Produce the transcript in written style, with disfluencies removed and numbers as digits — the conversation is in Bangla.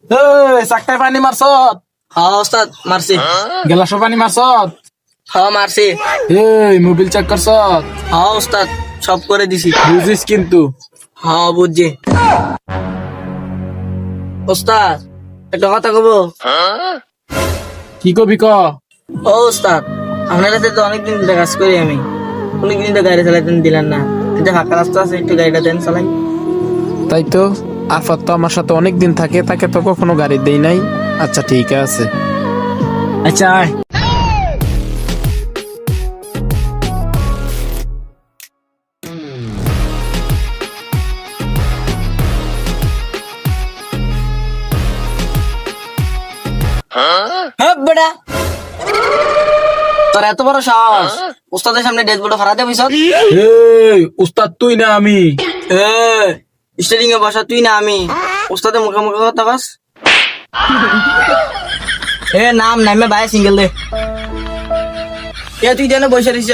এই চাকটায় পানি মারছত, হ্যাঁ ওস্তাদ মারছি। গেলাসও পানি মারছত, হ্যাঁ মারছি। এই মোবিল চেক করছত, হ্যাঁ ওস্তাদ সব করে দিছি। বুঝিস কিন্তু। হ্যাঁ বুঝছি। ওস্তাদ একটা কথা কব। কি কবি ক। ও ওস্তাদ, আপনার কাছে তো অনেকদিন ধরে কাজ করি আমি, অনেকদিন তো গাড়ি চালাইতে দিলেন না। এটা ফাঁকা রাস্তা আছে, একটু গাড়িটা দেন চালাই। তাই তো, আরফাত তো আমার সাথে অনেক দিন থাকে, তাকে তো কখনো গাড়ি দেই নাই। আচ্ছা ঠিক আছে। আচ্ছা আয়। হ্যাঁ বেটা, তোর এত বড় সাহস উস্তাদের সামনে ডেস্ক বোর্ডে ফারাতে বসত। এই উস্তাদ তুই না আমি। স্টেডিং এ বসা তুই না আমি, উস্তাদের মুখে মুখে কথা বাস। নাম নামে ভাই সিঙ্গেল দে। তুই যেন বসে রইছ।